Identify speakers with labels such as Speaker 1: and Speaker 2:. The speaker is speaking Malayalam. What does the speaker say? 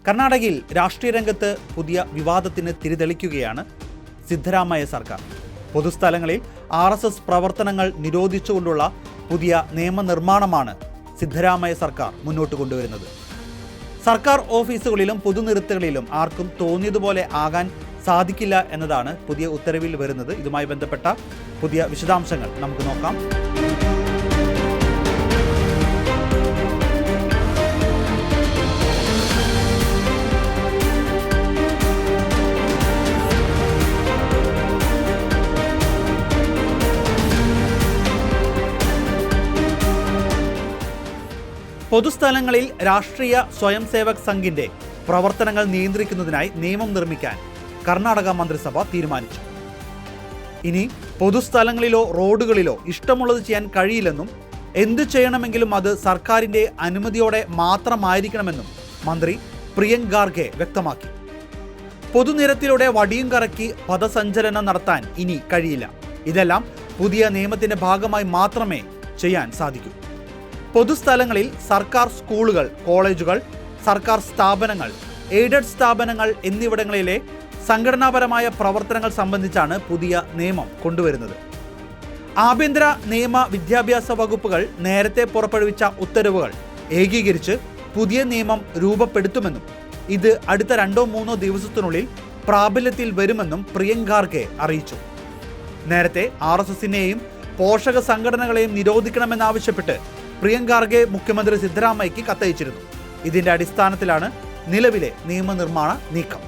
Speaker 1: കർണാടകയിൽ രാഷ്ട്രീയ രംഗത്ത് പുതിയ വിവാദത്തിന് തിരിതെളിക്കുകയാണ് സിദ്ധരാമയ്യ സർക്കാർ. പൊതുസ്ഥലങ്ങളിൽ RSS പ്രവർത്തനങ്ങൾ നിരോധിച്ചുകൊണ്ടുള്ള പുതിയ നിയമനിർമ്മാണമാണ് സിദ്ധരാമയ്യ സർക്കാർ മുന്നോട്ട് കൊണ്ടുവരുന്നത്. സർക്കാർ ഓഫീസുകളിലും പൊതുനിരത്തുകളിലും ആർക്കും തോന്നിയതുപോലെ ആകാൻ സാധിക്കില്ല എന്നതാണ് പുതിയ ഉത്തരവിൽ വരുന്നത്. ഇതുമായി ബന്ധപ്പെട്ട പുതിയ വിശദാംശങ്ങൾ നമുക്ക് നോക്കാം. പൊതുസ്ഥലങ്ങളിൽ രാഷ്ട്രീയ സ്വയം സേവക് സംഘിന്റെ പ്രവർത്തനങ്ങൾ നിയന്ത്രിക്കുന്നതിനായി നിയമം നിർമ്മിക്കാൻ കർണാടക മന്ത്രിസഭ തീരുമാനിച്ചു. ഇനി പൊതുസ്ഥലങ്ങളിലോ റോഡുകളിലോ ഇഷ്ടമുള്ളത് ചെയ്യാൻ കഴിയില്ലെന്നും എന്തു ചെയ്യണമെങ്കിലും അത് സർക്കാരിന്റെ അനുമതിയോടെ മാത്രമായിരിക്കണമെന്നും മന്ത്രി പ്രിയങ്ക് ഖാർഗെ വ്യക്തമാക്കി. പൊതുനിരത്തിലൂടെ വടിയും കറക്കി പദസഞ്ചലനം നടത്താൻ ഇനി കഴിയില്ല. ഇതെല്ലാം പുതിയ നിയമത്തിന്റെ ഭാഗമായി മാത്രമേ ചെയ്യാൻ സാധിക്കൂ. പൊതുസ്ഥലങ്ങളിൽ സർക്കാർ സ്കൂളുകൾ, കോളേജുകൾ, സർക്കാർ സ്ഥാപനങ്ങൾ, എയ്ഡഡ് സ്ഥാപനങ്ങൾ എന്നിവിടങ്ങളിലെ സംഘടനാപരമായ പ്രവർത്തനങ്ങൾ സംബന്ധിച്ചാണ് പുതിയ നിയമം കൊണ്ടുവരുന്നത്. ആഭ്യന്തര, നിയമ, വിദ്യാഭ്യാസ വകുപ്പുകൾ നേരത്തെ പുറപ്പെടുവിച്ച ഉത്തരവുകൾ ഏകീകരിച്ച് പുതിയ നിയമം രൂപപ്പെടുത്തുമെന്നും ഇത് അടുത്ത 2-3 ദിവസത്തിനുള്ളിൽ പ്രാബല്യത്തിൽ വരുമെന്നും പ്രിയങ്ക് ഖാർഗെ അറിയിച്ചു. നേരത്തെ RSSനെയും പോഷക സംഘടനകളെയും നിരോധിക്കണമെന്നാവശ്യപ്പെട്ട് പ്രിയങ്ക് ഖാർഗെ മുഖ്യമന്ത്രി സിദ്ധരാമയ്യയ്ക്ക് കത്തയച്ചിരുന്നു. ഇതിന്റെ അടിസ്ഥാനത്തിലാണ് നിലവിലെ നിയമനിർമ്മാണ നീക്കം.